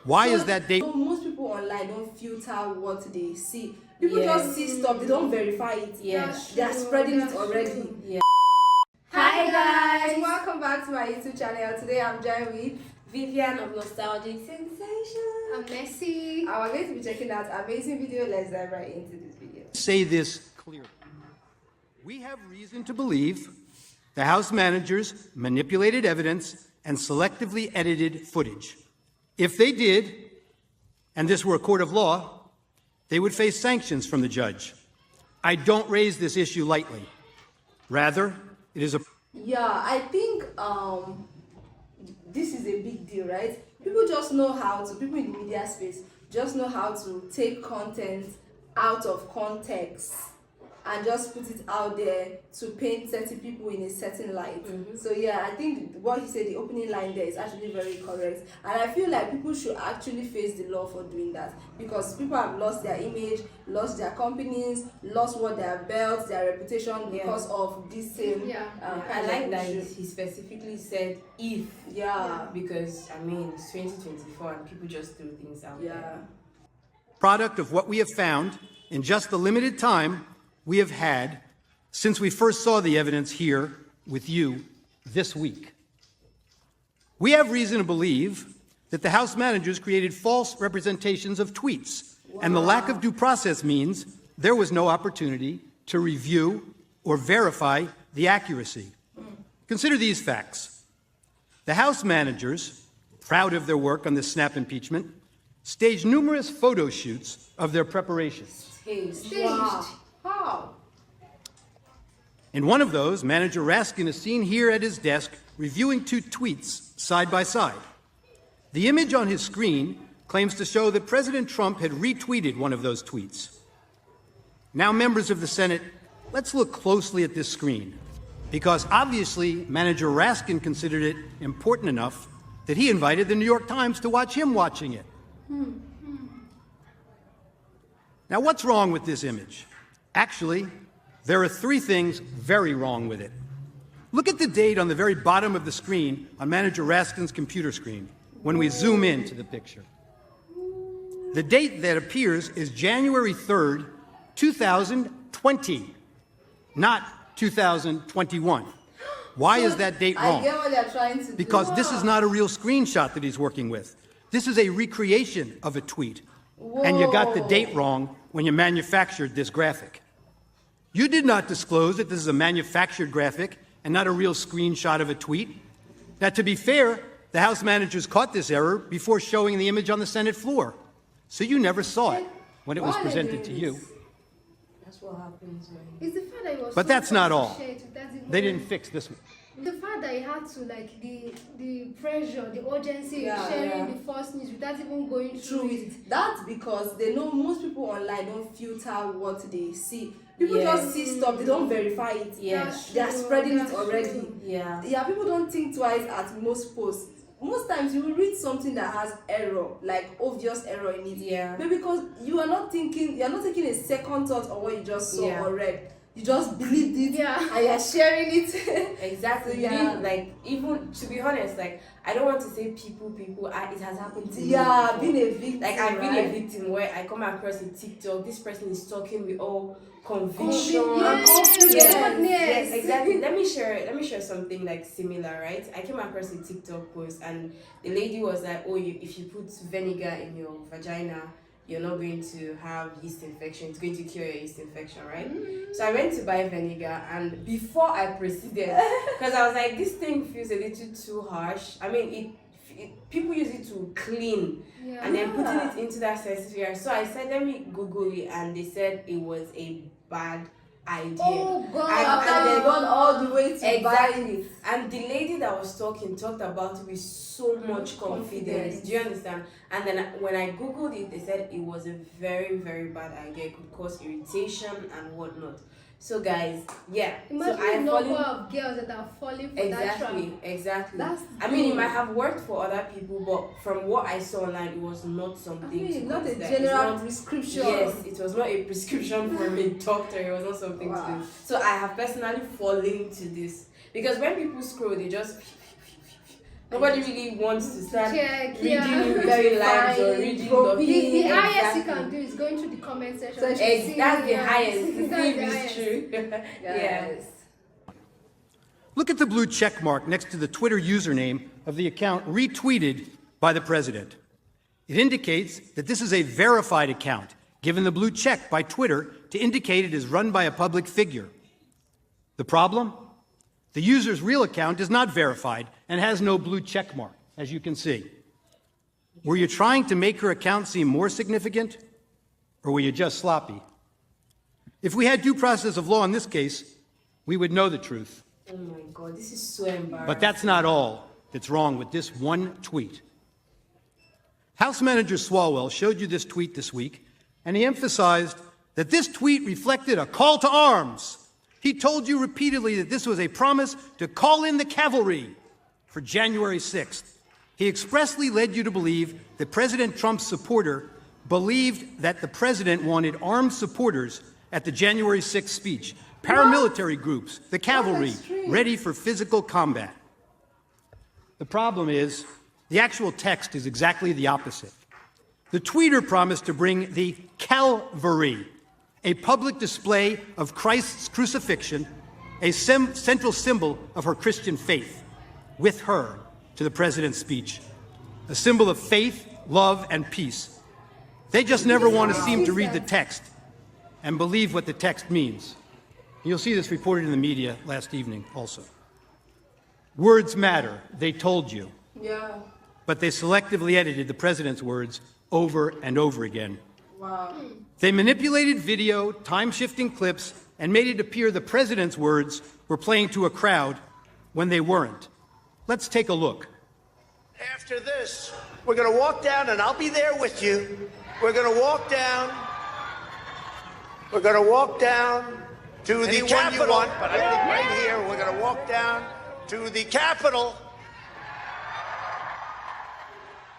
Why is that date? Most people online don't filter what they see. People just see stuff, they don't verify it. They are spreading it already. Hi guys, welcome back to my YouTube channel. Today I'm joined with Vivian of Nostalgic Sensation. I'm Messi. And we're going to be checking out amazing video. Let's dive right into this video. Say this clearly. We have reason to believe the House managers manipulated evidence and selectively edited footage. If they did, and this were a court of law, they would face sanctions from the judge. I don't raise this issue lightly. Rather, it is a... Yeah, I think this is a big deal, right? People just know how to, people in the media space just know how to take content out of context and just put it out there to paint certain people in a certain light. So yeah, I think what he said, the opening line there, is actually very correct. And I feel like people should actually face the law for doing that, because people have lost their image, lost their companies, lost what their built, their reputation because of this same. I like that he specifically said if. Because I mean it's 2024 and people just throw things out there. Product of what we have found in just the limited time we have had since we first saw the evidence here with you this week. We have reason to believe that the House managers created false representations of tweets, and the lack of due process means there was no opportunity to review or verify the accuracy. Consider these facts. The House managers, proud of their work on the snap impeachment, staged numerous photo shoots of their preparations. How? In one of those, Manager Raskin is seen here at his desk reviewing two tweets side by side. The image on his screen claims to show that President Trump had retweeted one of those tweets. Now, members of the Senate, let's look closely at this screen, because obviously Manager Raskin considered it important enough that he invited the New York Times to watch him watching it. Now, what's wrong with this image? Actually, there are three things very wrong with it. Look at the date on the very bottom of the screen on Manager Raskin's computer screen when we zoom into the picture. The date that appears is January 3rd, 2020, not 2021. Why is that date wrong? I get what they're trying to do. Because this is not a real screenshot that he's working with. This is a recreation of a tweet. And you got the date wrong when you manufactured this graphic. You did not disclose that this is a manufactured graphic and not a real screenshot of a tweet. Now, to be fair, the House managers caught this error before showing the image on the Senate floor. So you never saw it when it was presented to you. That's what happens when... It's the fact that it was But that's not all. They didn't even fix this one. the fact that it had to, like, the pressure, the urgency of sharing the false news without even going through it. That's because they know most people online don't filter what they see. People just see stuff, they don't verify it. They are spreading it already. People don't think twice at most posts. Most times you will read something that has error, like obvious error in it. But because you are not thinking, you are not taking a second thought on what you just saw or read. You just believed it and you're sharing it. Exactly. Like, even to be honest, like, I don't want to say people, it has happened to me. Being a victim. Like, I've been a victim where I come across a TikTok, this person is talking with all conviction. Yes, exactly. Let me share something like similar, right? I came across a TikTok post and the lady was like, oh, if you put vinegar in your vagina, you're not going to have yeast infection. It's going to cure your yeast infection, right? So I went to buy vinegar, and before I proceeded, because I was like, this thing feels a little too harsh. I mean, people use it to clean, and then putting it into that sensitive area. So I said, let me Google it, and they said it was a bad idea. Oh God! And they gone all the way to buy it. And the lady that was talked about it with so much confidence. Do you understand? And then when I Googled it, they said it was a very, very bad idea. It could cause irritation and whatnot. So guys, Imagine so the number of girls that are falling for that trap. Exactly. I mean, it might have worked for other people, but from what I saw online, it was not something to not a consider. general prescription. Yes, it was not a prescription from a doctor. It was not something to do. So I have personally fallen to this, because when people scroll, they just Nobody really wants to start Check, reading yeah. between lines or Verifying, reading probing. The the highest you can do is going to the comment section. Section. to see, That's the yeah. highest. To see That's if the it's highest. true. Yeah. Yes. Look at the blue check mark next to the Twitter username of the account retweeted by the president. It indicates that this is a verified account, given the blue check by Twitter to indicate it is run by a public figure. The problem? The user's real account is not verified and has no blue check mark, as you can see. Were you trying to make her account seem more significant, or were you just sloppy? If we had due process of law in this case, we would know the truth. Oh my God, this is so embarrassing. But that's not all that's wrong with this one tweet. House Manager Swalwell showed you this tweet this week, and he emphasized that this tweet reflected a call to arms. He told you repeatedly that this was a promise to call in the cavalry for January 6th. He expressly led you to believe that President Trump's supporter believed that the president wanted armed supporters at the January 6th speech, paramilitary groups, the cavalry, ready for physical combat. The problem is, the actual text is exactly the opposite. The tweeter promised to bring the Calvary, a public display of Christ's crucifixion, a central symbol of her Christian faith, with her to the president's speech, a symbol of faith, love, and peace. They just never want to seem to read the text and believe what the text means. You'll see this reported in the media last evening also. Words matter, they told you. Yeah. But they selectively edited the president's words over and over again. Wow. They manipulated video, time-shifting clips, and made it appear the president's words were playing to a crowd when they weren't. Let's take a look. After this, we're going to walk down, and I'll be there with you. We're going to walk down. We're going to walk down to the Capitol. But I think right here, we're going to walk down to the Capitol.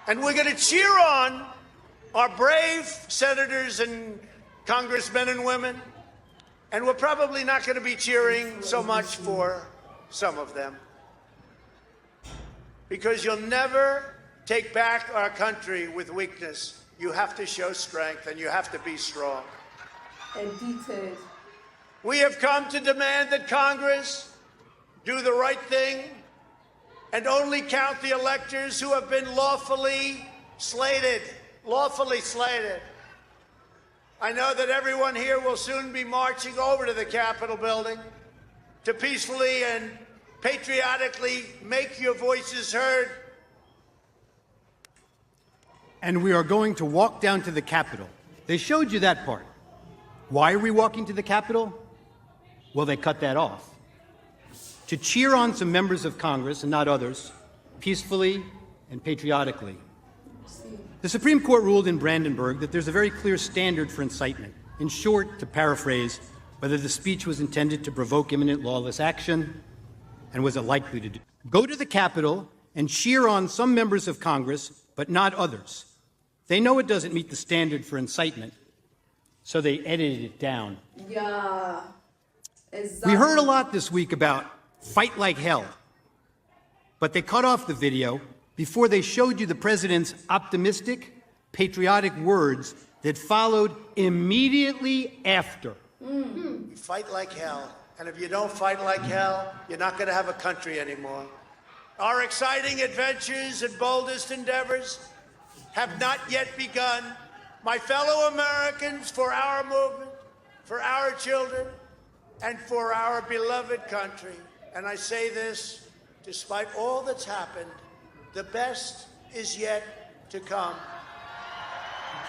And we're going to cheer on our brave senators and congressmen and women. And we're probably not going to be cheering so much for some of them. Because you'll never take back our country with weakness. You have to show strength, and you have to be strong. And detailed. We have come to demand that Congress do the right thing and only count the electors who have been lawfully slated. Lawfully slated. I know that everyone here will soon be marching over to the Capitol building to peacefully and patriotically make your voices heard. And we are going to walk down to the Capitol. They showed you that part. Why are we walking to the Capitol? Well, they cut that off. To cheer on some members of Congress and not others, peacefully and patriotically. The Supreme Court ruled in Brandenburg that there's a very clear standard for incitement. In short, to paraphrase, whether the speech was intended to provoke imminent lawless action, and was it likely to do. Go to the Capitol and cheer on some members of Congress, but not others. They know it doesn't meet the standard for incitement, so they edited it down. Yeah. Exactly. We heard a lot this week about fight like hell, but they cut off the video before they showed you the president's optimistic, patriotic words that followed immediately after. You fight like hell. And if you don't fight like hell, you're not going to have a country anymore. Our exciting adventures and boldest endeavors have not yet begun. My fellow Americans, for our movement, for our children, and for our beloved country. And I say this, despite all that's happened, the best is yet to come.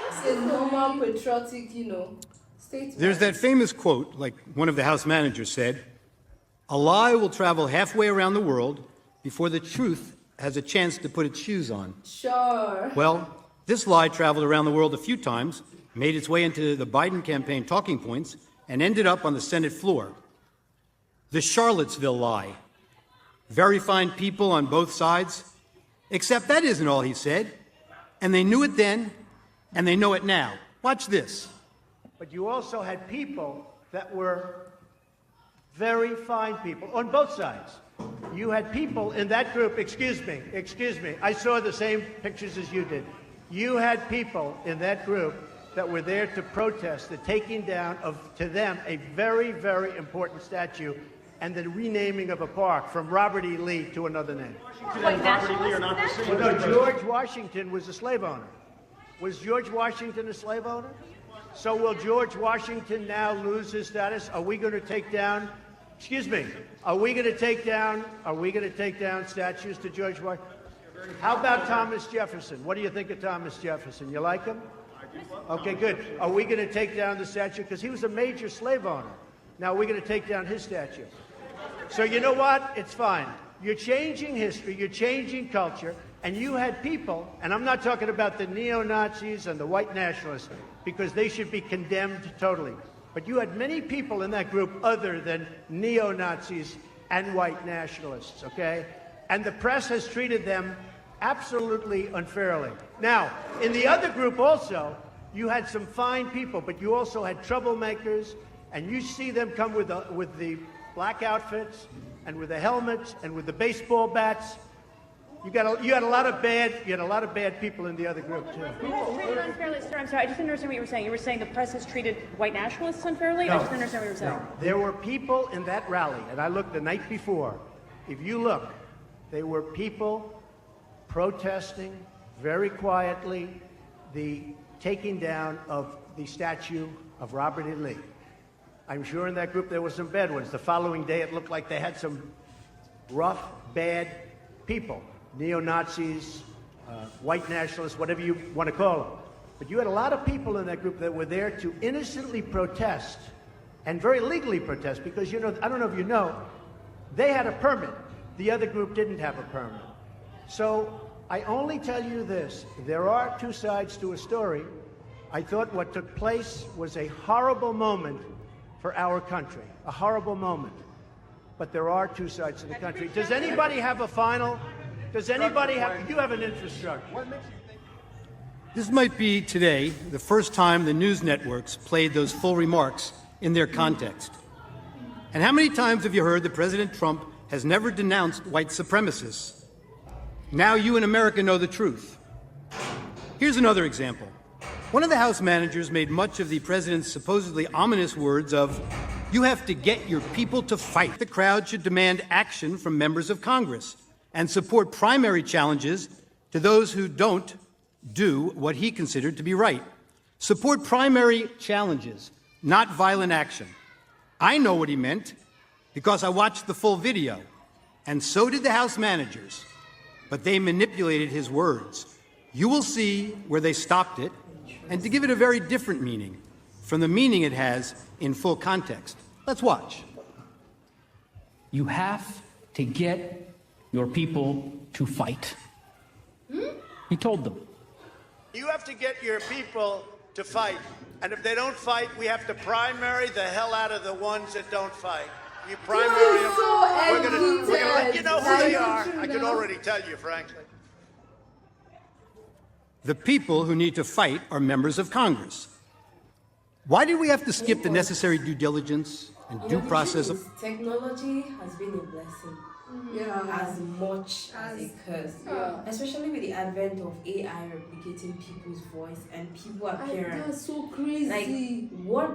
It's a normal patriotic, statement. There's that famous quote, like one of the House managers said, "A lie will travel halfway around the world before the truth has a chance to put its shoes on." Sure. Well, this lie traveled around the world a few times, made its way into the Biden campaign talking points, and ended up on the Senate floor. The Charlottesville lie. Very fine people on both sides, except that isn't all he said. And they knew it then, and they know it now. Watch this. But you also had people that were very fine people on both sides. you had people in that group, excuse me, I saw the same pictures as you did. You had people in that group that were there to protest the taking down of, to them, a very, very important statue and the renaming of a park from Robert E. Lee to another name. Like Robert E. Lee are not the same. No, George Washington was a slave owner. Was George Washington a slave owner? So will George Washington now lose his status? Are we going to take down, excuse me, are we going to take down statues to George Washington? How about Thomas Jefferson? What do you think of Thomas Jefferson? You like him? Okay, good. Are we going to take down the statue? Because he was a major slave owner. Now we're going to take down his statue. So you know what? It's fine. You're changing history, you're changing culture, and you had people, and I'm not talking about the neo-Nazis and the white nationalists, because they should be condemned totally. But you had many people in that group other than neo-Nazis and white nationalists, okay? And the press has treated them absolutely unfairly. Now, in the other group also, you had some fine people, but you also had troublemakers, and you see them come with the black outfits and with the helmets and with the baseball bats. You had a lot of bad people in the other group too. Treated unfairly, sir. I'm sorry, I just didn't understand what you were saying. You were saying the press has treated white nationalists unfairly? No. I just didn't understand what you were saying. No. There were people in that rally, and I looked the night before. If you look, there were people protesting very quietly the taking down of the statue of Robert E. Lee. I'm sure in that group there were some bad ones. The following day it looked like they had some rough, bad people, neo-Nazis, white nationalists, whatever you want to call them. But you had a lot of people in that group that were there to innocently protest, and very legally protest, because, you know, I don't know if you know, they had a permit. The other group didn't have a permit. So I only tell you this, there are two sides to a story. I thought what took place was a horrible moment for our country, a horrible moment. But there are two sides to the country. Does anybody have a final? Does anybody have, you have an infrastructure. This might be today the first time the news networks played those full remarks in their context. And how many times have you heard that President Trump has never denounced white supremacists? Now you in America know the truth. Here's another example. One of the House managers made much of the president's supposedly ominous words of, "You have to get your people to fight." The crowd should demand action from members of Congress and support primary challenges to those who don't do what he considered to be right. Support primary challenges, not violent action. I know what he meant because I watched the full video, and so did the House managers, but they manipulated his words. You will see where they stopped it, and to give it a very different meaning from the meaning it has in full context. Let's watch. You have to get your people to fight. He told them. You have to get your people to fight. And if they don't fight, we have to primary the hell out of the ones that don't fight. You primary them. We're gonna let you know who they are. I can already tell you, frankly. The people who need to fight are members of Congress. Why did we have to skip the necessary due diligence and due process of... Technology has been a blessing. As much as a curse. Especially with the advent of AI replicating people's voice and people appearing. That's so crazy. Like, what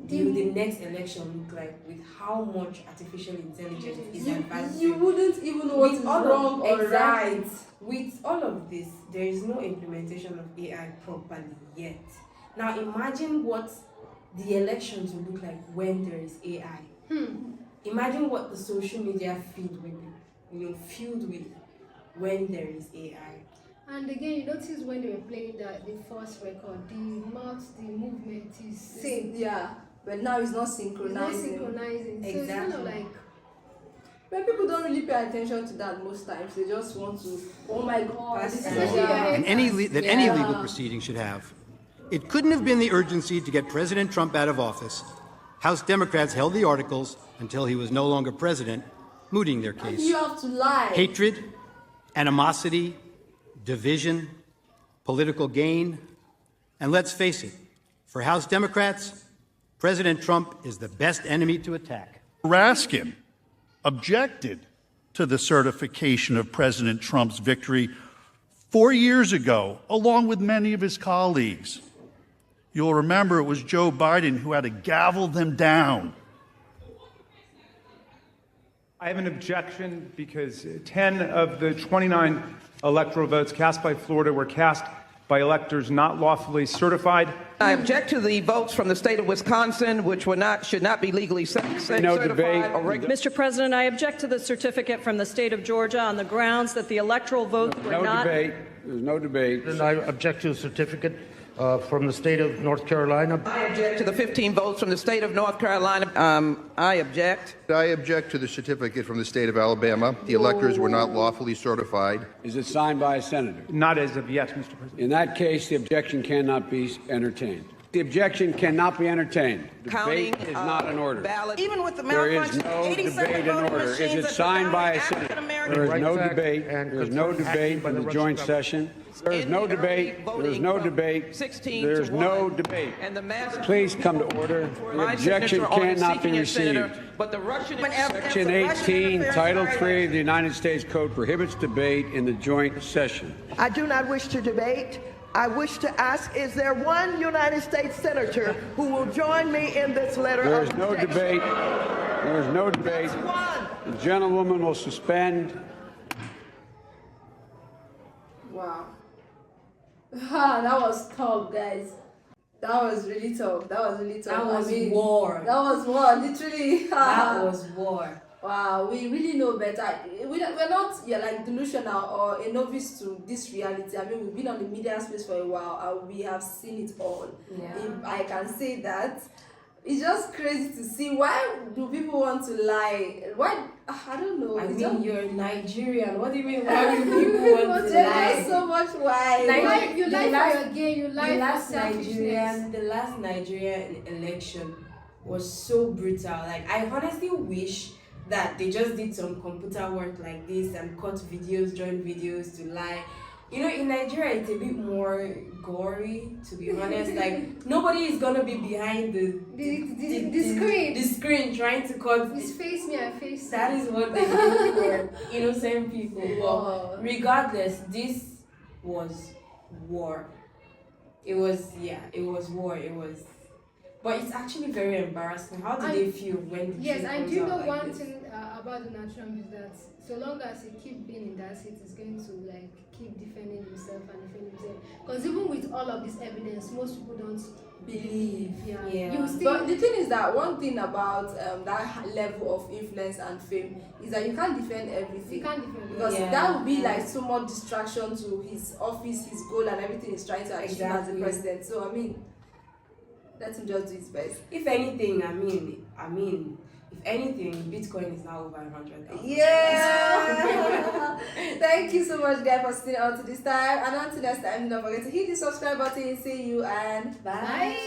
will the next election look like with how much artificial intelligence is advancing? You wouldn't even know what is wrong or right. With all of this, there is no implementation of AI properly yet. Now imagine what the elections will look like when there is AI. Imagine what the social media feed will be, filled with when there is AI. And again, you notice when they were playing the first record, the mouth, the movement is same. Yeah, but now it's not It's synchronizing. not synchronizing. So it's kind of like... But people don't really pay attention to that most times. They just want to, oh my God, this is and any legal proceeding should have. It couldn't have been the urgency to get President Trump out of office. House Democrats held the articles until he was no longer president, mooting their case. You have to lie. Hatred, animosity, division, political gain, and let's face it, for House Democrats, President Trump is the best enemy to attack. Raskin objected to the certification of President Trump's victory 4 years ago, along with many of his colleagues. You'll remember it was Joe Biden who had to gavel them down. I have an objection because 10 of the 29 electoral votes cast by Florida were cast by electors not lawfully certified. I object to the votes from the state of Wisconsin, which should not be legally certified. No debate. Mr. President, I object to the certificate from the state of Georgia on the grounds that the electoral votes were No not. debate. There's no debate. And I object to a certificate from the state of North Carolina. I object to the 15 votes from the state of North Carolina. I object. I object to the certificate from the state of Alabama. The electors were not lawfully certified. Is it signed by a senator? Not as of yet, Mr. President. In that case, the objection cannot be entertained. The objection cannot be entertained. Debate is not in order. Even with the There is malfunction, no 87 debate in voting order. machines Is it at the signed by a African senator? American There is no Rights Act debate. and There is no concerning debate acting by in the the Russian joint government. session. There is no debate. There is no debate. 16 There to is no 1. debate. And the massive Please come to order. The my objection signature on it cannot be seeking a senator, received. but the Russian Section 18, Title 3 of the United States Code prohibits debate in the joint session. I do not wish to debate. I wish to ask, is there one United States senator who will join me in this letter There of is no rejection? debate. There is no debate. One. The gentlewoman will suspend. Wow. That was tough, guys. That was really tough. That was really tough. That was I mean, war. That was war, literally. That was war. Wow, we really know better. We're not like delusional or a novice to this reality. I mean, we've been on the media space for a while and we have seen it all. Yeah. If I can say that. It's just crazy to see. Why do people want to lie? Why? I don't know. I It's mean, just, you're Nigerian. What do you mean? Why do people want to there's lie? just so much why. Nigeria- You the lie last- for your gain, you the lie last for selfishness. the last Nigerian election was so brutal. Like, I honestly wish that they just did some computer work like this and cut videos, join videos to lie. You know, in Nigeria, it's a bit more gory, to be honest. Like, nobody is gonna be behind the screen. The screen trying to cut. It's face me, I face you. That is what they do for innocent people. Wow. But regardless, this was war. It was war. But it's actually very embarrassing. How do they feel when the Yes, truth I comes do out know like one this? thing about Donald Trump is that so long as he keep being in that seat, he's going to like keep defending himself and defending himself. Because even with all of this evidence, most people don't believe. Yeah. You still. But the thing is that one thing about that level of influence and fame is that you can't defend everything. You can't defend Because Yeah. that would be like so much distraction to his office, his goal, and everything he's trying to achieve as the Exactly. president. So I mean, let him just do his best. If anything, if anything, Bitcoin is now over 100,000. Yeah. Thank you so much, guys, for sitting on to this time. And until next time, don't forget to hit the subscribe button. See you and bye.